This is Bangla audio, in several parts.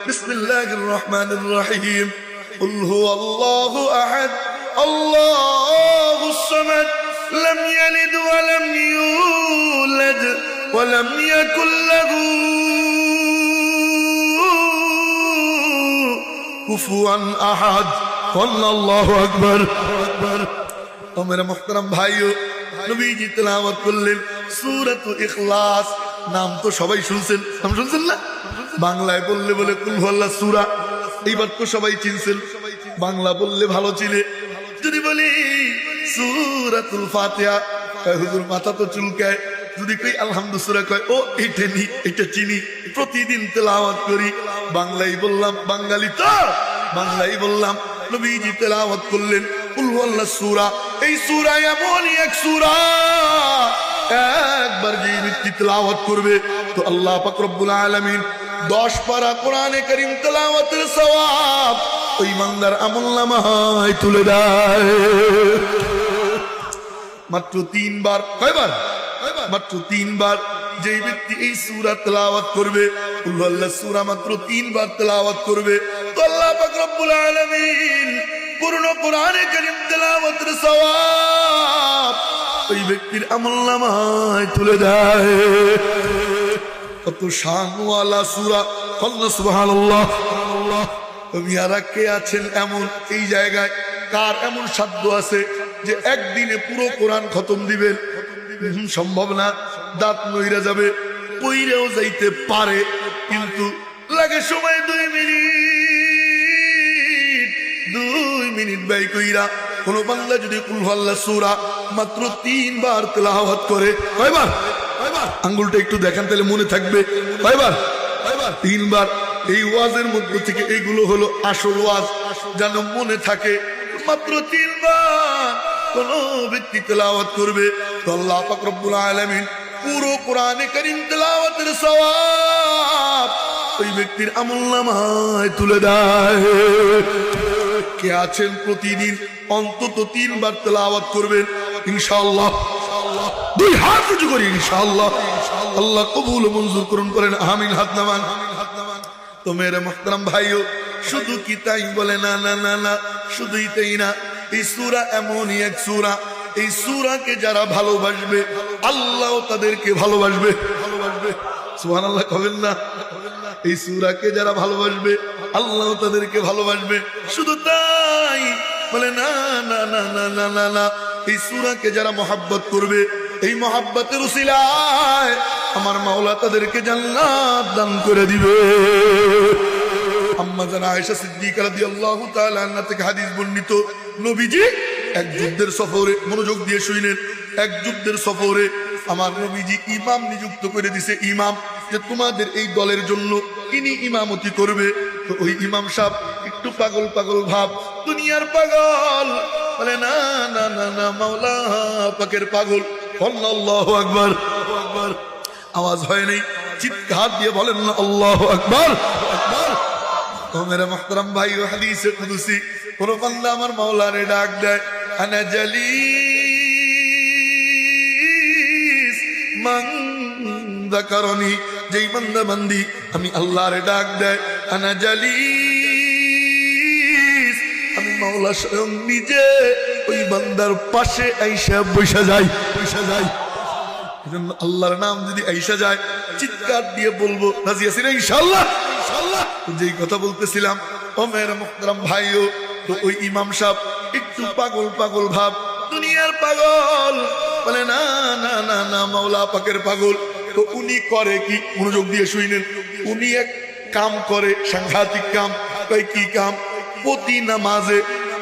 بسم الله الرحمن الرحيم قل هو الله أحد الله الصمد لم يلد ولم يولد ولم يكن له كفوا أحد قل الله أكبر और मेरे मोहतरम भाइयों नबी जी तिलावत করলেন সূরাত ইখলাস নাম তো সবাই শুনছেন নাম শুনছেন না বাংলায় বললে বলে কুল হুয়াল্লাহ সূরা এইবার তো সবাই চিনছেন বাংলা বললে ভালো চিনে যদি বলি সূরাতুল ফাতিহা হুজুর মাথা তো চুলকায় যদি কই আলহামদুলিল্লাহ সূরা কয় ও এটা নি এটা চিনি প্রতিদিন তেলাওয়াত করি বাংলাই বললাম বাঙালি তো বাংলাই বললাম নবীজি তেলাওয়াত করলেন কুল হুয়াল্লাহ সূরা এই সূরা এমন এক সূরা একবার যে ব্যক্তি তেলাওয়াত করবে তো আল্লাহ পাক রব্বুল আলামিন 10 পারা কোরআনে কারীম তেলাওয়াতের সওয়াব ওই বান্দার আমলনামায় তুলে দেয় মাত্র 3 বার কয়বার মাত্র 3 বার যে ব্যক্তি এই সূরা তেলাওয়াত করবে কুল হুয়াল্লাহ সূরা মাত্র 3 বার তেলাওয়াত করবে তো আল্লাহ পাক রব্বুল আলামিন পূর্ণ কোরআনে কারীম তেলাওয়াতের সওয়াব ওই ব্যক্তির আমলনামায় তুলে দেয় কত শানওয়ালা সূরা আল্লাহ সুবহানাল্লাহ তুমি আর কে আছেন এমন এই জায়গায় কার এমন সাধ্য আছে যে একদিনে পুরো কোরআন খতম দিবেন সম্ভব না দাঁত নইরা যাবে কইরেও যাইতে পারে কিন্তু লাগে সময় 2 মিনিট বাই কইরা কোন বান্দা যদি কুল হুয়াল্লাহ সূরা মাত্র 3 বার তেলাওয়াত করে কয়বার আঙ্গুলটা একটু দেখেন তাহলে মনে থাকবে কয়বার 3 বার এই ওয়াজের মধ্যে থেকে এইগুলো হলো আসল ওয়াজ যেন মনে থাকে মাত্র 3 বার কোন ব্যক্তি তেলাওয়াত করবে তো আল্লাহ পাক রব্বুল আলামিন পুরো কোরআনে কারীম তেলাওয়াতের সওয়াব ওই ব্যক্তির আমলনামায় তুলে দেয় কে আছেন প্রতিদিন অন্তত 3 বার তেলাওয়াত করবেন ইনশাআল্লাহ দুই হাত উঁচু করি ইনশাআল্লাহ আল্লাহ কবুল ও মঞ্জুর করুন করেন আমিন হাত নামান তো মেরে মুহতারাম ভাইও শুধু কি তাই বলে না না না না শুধুই তাই না এই সূরা এমনই এক সূরা এই সূরাকে যারা ভালোবাসবে আল্লাহ তাদেরকে ভালোবাসবে সুবহানাল্লাহ কবেন না এই সূরাকে যারা ভালোবাসবে আল্লাহ তাদেরকে ভালোবাসবে শুধু তাই বলে না না না না না না না এই সূরাকে যারা মহব্বত করবে এই মহব্বতের উসিলায় আমার মাওলা তাদেরকে জান্নাত দান করে দিবে আম্মা জানা আয়েশা সিদ্দিকা রাদিয়াল্লাহু তাআলা আনহা থেকে হাদিস বর্ণিত নবীজি এক যুদ্ধের সফরে মনোযোগ দিয়ে শুনেন এক যুদ্ধের সফরে আমার নবীজি ইমাম নিযুক্ত করে দিয়েছে ইমাম যে তোমাদের এই দলের জন্য ইনি ইমামতি করবে তো ওই ইমাম সাহেব একটু পাগল পাগল ভাব দুনিয়ার পাগল বলে না না না না মাওলা পাকের পাগল আল্লাহু আকবার আওয়াজ হয় নাই চিৎকার দিয়ে বলেন না আল্লাহু আকবার তো মেরে মুহতারাম ভাই ও হাদিসে কুদসি কোন বান্দা আমার মাওলারে ডাক দেয় আনা জালিস মান যাকারনি যেই বান্দা বান্দি আমি আল্লাহরে ডাক দেয় আনা জালিস আমি মাওলা স্বয়ং নিজে ওই বান্দার পাশে আইসা বসে যাই আল্লাহর নাম যদি আইসা যায় চিৎকার দিয়ে বলবো রাজি আছি না ইনশাআল্লাহ যেই কথা বলতেছিলাম ও মেরে মুহতারাম ভাইও তো ওই ইমাম সাহেব একটু পাগল পাগল ভাব দুনিয়ার পাগল বলে না না না না মাওলা পাকের পাগল তো উনি করে কি মনোযোগ দিয়ে শুনেন উনি এক কাম করে সাংঘাতিক কাম কয় কি কাম প্রতি নামাজে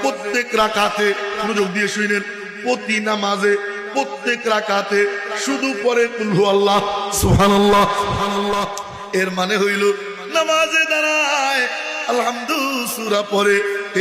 প্রত্যেক রাকাতে মনোযোগ দিয়ে শুনেন প্রতি নামাজে প্রত্যেক রাকাতে শুধু পরে কুল হুয়াল্লাহ সুবহানাল্লাহ এর মানে হইল নামাজে দাঁড়ায় আলহামদুলিল্লাহ সূরা পড়ে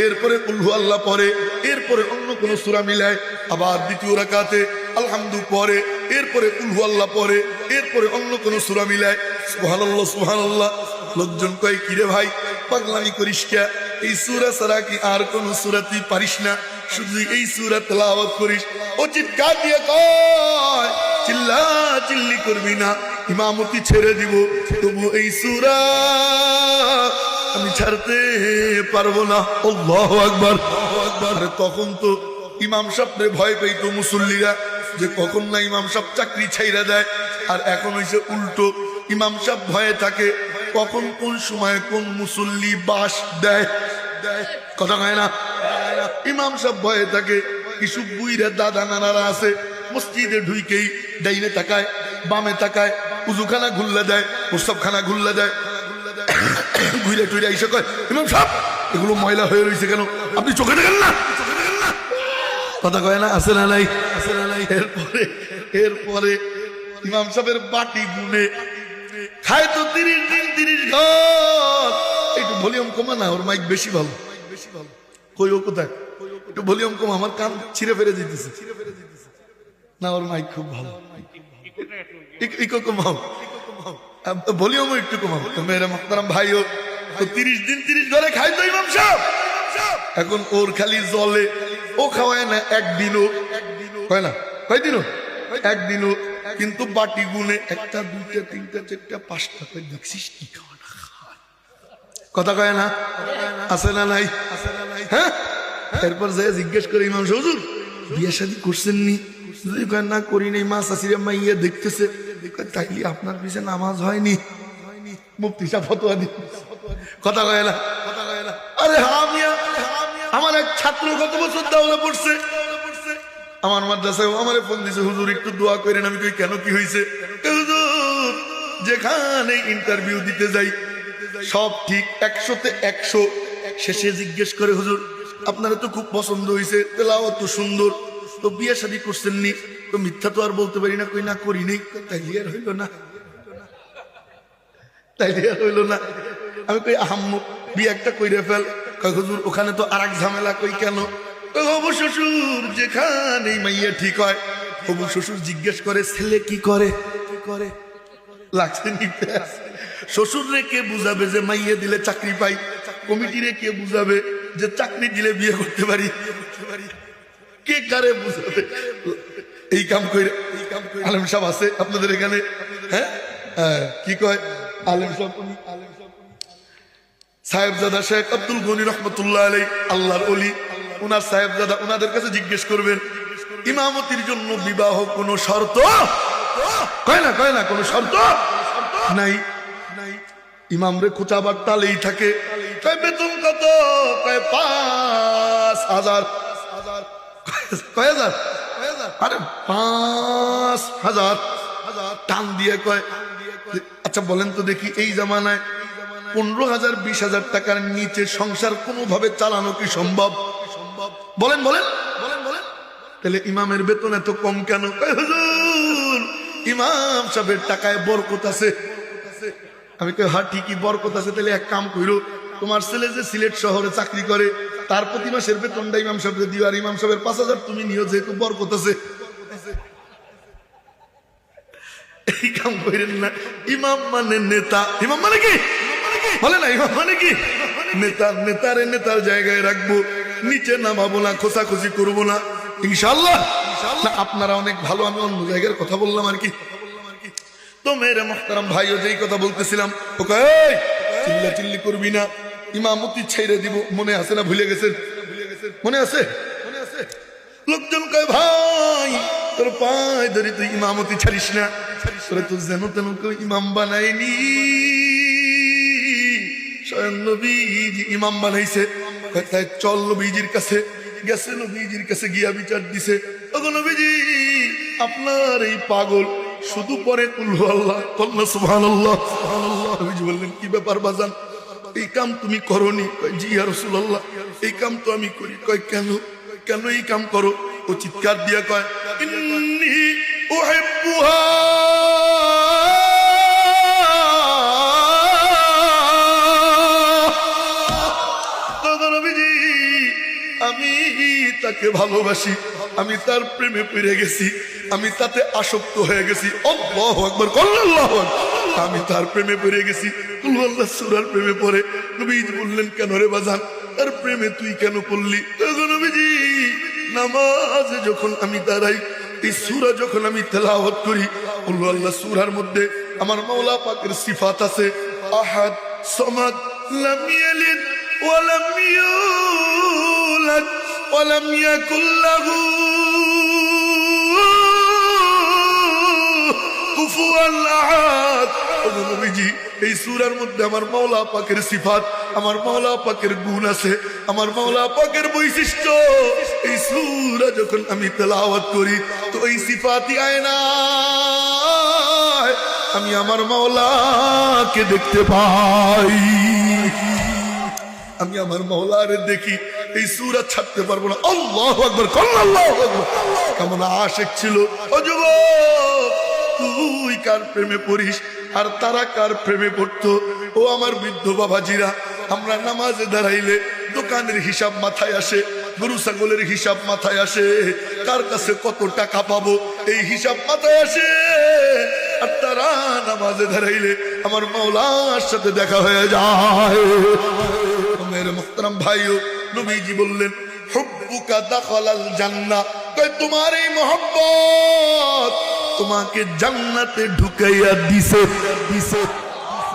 এরপরে কুল হুয়াল্লাহ পড়ে এরপরে অন্য কোন সূরা মিলায় আবার দ্বিতীয় রাকাতে আলহামদুলিল্লাহ পড়ে এরপরে কুল হুয়াল্লাহ পড়ে এরপরে অন্য কোন সূরা মিলায় সুবহানাল্লাহ লোকজন কয় কি রে ভাই পাগলামি করিস কে এই সূরা ছাড়া কি আর কোন সূরা তুই পারিস না শুধু এই সূরা তেলাওয়াত করিস ও চিৎকার দিয়ে কয় চিল্লা চিল্লি করবি না ইমামতি ছেড়ে দিব তবু এই সূরা ছাড়তে পারবো না। আল্লাহু আকবার। তখন তো ইমাম সাহেবরে ভয় পেতো মুসল্লিরা যে কখন না ইমাম সাহেব চাকরি ছাইরা দেয়, আর এখন হইছে উল্টো, ইমাম সাহেব ভয়ে থাকে কখন কোন সময় কোন মুসল্লি বাস দেয়। কথা কয় না? ইমাম সাহেব ভয়ে থাকে। কিছু বুইরা দাদা নানারা আছে মসজিদে ঢুইকেই ডাইনে তাকায় বামে তাকায়, উজুখানা ঘুল্লা দেয়, প্রস্তাবখানা ঘুল্লা দেয়, ঘুরে টুইরা এসে কয় ইমাম সাহেব এগুলো ময়লা হয়ে রয়েছে কেন, আপনি চোখে দেখেন না? কথা কয় না? আছে না নাই? আছে না নাই? এরপরে ইমাম সাহেবের বাটি গুনে খায় তো 30 দিন 30 ঘর। একটু ভলিউম কমা না, ওর মাইক বেশি ভালো। কই ও কোথায়? একটু ভলিউম কম, আমার কান ছিঁড়ে ফেরে দিতেছে। না, ওর মাইক খুব ভালো। ইকো কমাও, ভলিউমও একটু কমাও। মেয়েরা মোহতারাম ভাইও তো 30 দিন 30 ঘরে খায় তো ইমাম সাহেব। এখন ওর খালি জলে, ও খাওয়ায় না একদিনও, হয় না কয়দিনও? একদিনও। কিন্তু বাটি গুনে 1 2 3 4 5 করে দেখছিস কি খাওয়া না খায়। কথা কয় না? আছে না নাই? হ্যাঁ। এরপর যে জিজ্ঞেস করে ইমাম সাহেব হুজুর বিয়ে শাদী করছেন নি? যদি কয় না করি নাই, মা চাচিরা মাইয়া দেখতেছে, তাইলে আপনার পিছে নামাজ হয়নি। মুফতি সাহেব ফতোয়া দি। কথা কয় না? আরে হামিয়া, আমার এক ছাত্র গত বছর দাওলা পড়ছে আমার মাদ্রাসায়, আমারে ফোন দিছে হুজুর একটু দোয়া করেন। আমি কই কেন, কি হয়েছে? হুজুর যেখানে ইন্টারভিউ দিতে যাই সব ঠিক 100-তে 100, শেষে জিজ্ঞেস করে হুজুর আপনারা তো খুব পছন্দ হয়েছে, তেলাওয়াত তো সুন্দর, তো বিয়ে শাদী করছেন নি? তো মিথ্যা তো আর বলতে পারি না, কই না করি নেই। তাইলে আর হইল না, তাইলে আর হইল না। আমি কই আহাম্মু বিয়ে একটা কইরে ফেল। কই হুজুর ওখানে তো আরেক ঝামেলা। কই কেন? হবু শ্বশুর যেখানে মাইয়া ঠিক হয়, হবু শ্বশুর জিজ্ঞেস করে ছেলে কি করে। লাগছে নিতে শ্বশুর রে কে বুঝাবে যে মাইয়া দিলে চাকরি পাই? কমিটি রে কে বুঝাবে যে চাকরি দিলে বিয়ে করতে পারি? কে কারে বুঝাবে? এই কাম করে আলেম সাহেব আছে আপনাদের এখানে? হ্যাঁ, কি কয় আলেম সাহেব? সাহেবজাদা শেখ আব্দুল গনি রহমতুল্লাহ আলাইহি, আল্লাহর ওলি, উনার সাহেবজাদা, উনাদের কাছে জিজ্ঞেস করবেন ইমামতির জন্য বিবাহ কোন শর্ত? কয় না কোন শর্ত নাই। ইমাম রে খোঁচাবার তালেই থাকে। কয় বেতন কত? কয় 5000। কয় হাজার? আরে 5000 টান দিয়ে কয় আচ্ছা বলেন তো দেখি এই জামানায় 15,000 20,000 টাকার নিচে সংসার কোনোভাবে চালানো কি সম্ভব? বলেন। তাহলে ইমামের বেতন এত কম কেন? হুজুর ইমাম সাহেবের টাকায় বরকত আছে। আমি কই হ্যাঁ ঠিকই বরকত আছে। তাহলে এক কাম কইরো, তোমার ছেলে যে সিলেট শহরে চাকরি করে তার প্রতি মাসের বেতনটা ইমাম সাহেবকে দিও, আর ইমাম সাহেবের 5,000 তুমি নিও, যেহেতু বরকত আছে। এই কাম করেন না। ইমাম মানে নেতা। ইমাম মানে কি? বলে না ইমাম মানে কি? নেতা। নেতারে নেতার জায়গায় রাখবো, নিচে নামাবো না, খোঁচাখুচি করবো না, ইনশাআল্লাহ। আপনারা অনেক ভালো, আমি অন্য জায়গার কথা বললাম আর কি। তো মেরে মোহতারাম ভাইও যেই কথা বলতেছিলাম, ওকে চিল্লা চিল্লি করবি না, ইমামতি ছেড়ে দিব। মনে আছে না? ভুলে গেছেন? মনে আছে? লোকজন কয় ভাই তোর পায়ে ধরি, তুই ইমামতি ছাড়িস না, তোরে তো যেন তেন কেউ ইমাম বানায়নি, স্বয়ং নবীজি ইমাম বানাইছে। তাই চল নবীজির কাছে। গেছে নবীজির কাছে, গিয়া বিচার দিছে, ওগো নবীজি আপনার এই পাগল শুধু পরে কুল হু আল্লাহ, কল্লা সুবহানাল্লাহ। নবীজি বললেন কি ব্যাপার বাজান, এই কাম তুমি করনি? জি ইয়া রাসূলুল্লাহ, এই কাম তো আমি করি। কয় কেন এই কাম করো? ও চিৎকার দিয়া কয় ইন্নী উহিব্বুহা, আমি তাকে ভালোবাসি, আমি তার প্রেমে পড়ে গেছি, আমি তাতে আসক্ত হয়ে গেছি। আল্লাহু আকবার, আল্লাহু আকবার। আমি তার প্রেমে পড়ে গেছি। কুল আল্লাহ সূরার প্রেমে পড়ে। নবীজি বললেন কেন রে বাজান, তার প্রেমে তুই কেন পড়লি? নবীজি নামাজে যখন আমি দাঁড়াই, এই সূরা যখন আমি তেলাওয়াত করি, কুল আল্লাহ সূরার মধ্যে আমার মাওলা পাকের সিফাত আছে, আহাদ, সামাদ, লাম ইয়ালিদ ওয়া লাম ইউলাদ ওয়া লাম ইয়াকুল লাহু কুফুয়ান আহাদ। ও নবীজি, এই সূরার মধ্যে আমার মাওলা পাকের সিফাত, আমার মাওলা পাকের গুণ আছে, আমার মাওলা পাকের বৈশিষ্ট্য। এই সূরা যখন আমি তেলাওয়াত করি তো এই সিফাতি আয়না আমি আমার মাওলাকে দেখতে পাই, আমি আমার মাওলারে দেখি। এই সূরা ছাড়তে পারবো না। আল্লাহু আকবার, আল্লাহু আকবার। কেমন আশিক ছিল ও যুবক, তুই কার প্রেমে পড়িস আর তারা কার প্রেমে পড়তো? ও আমার বৃদ্ধ বাবাজিরা, আমরা নামাজে দাঁড়াইলে দোকানের হিসাব মাথায় আসে, গরু ছাগলের হিসাব মাথায় আসে, কার কাছে কত টাকা পাবো এই হিসাব মাথায় আসে। আর তারা নামাজে দাঁড়াইলে আমার মাওলার সাথে দেখা হয়ে যায়। মেরে মুহতারাম ভাইও, নবীজি বললেন হুব্বুকা দাখালাল জান্নাহ, তোমার এই মহব্বত তোমাকে জান্নাতে ঢুকাইয়া দিছে।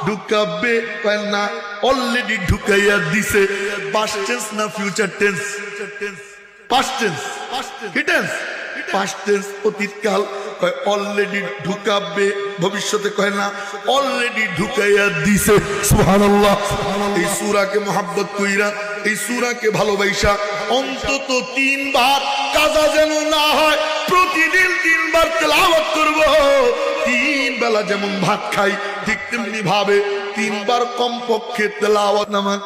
ঢুকাবে না, অলরেডি ঢুকাইয়া দিছে। পাস্ট টেন্স না ফিউচার টেন্স? Past tense. কি টেন্স? পাস্ট টেন্স, অতীতকাল। কয় অলরেডি ঢুকাবে, ভবিষ্যতে কয় না, অলরেডি ঢুকাইয়া দিছে। সুবহানাল্লাহ। এই সূরাকে মহব্বত কইরা, এই সূরাকে ভালোবাসা অন্তত 3 বার, কাজা যেন না হয়, প্রতিদিন 3 বার তেলাওয়াত করব। 3 বেলা যেমন ভাত খাই ঠিক তেমনি ভাবে 3 বার কমপক্ষে তেলাওয়াত নামাজ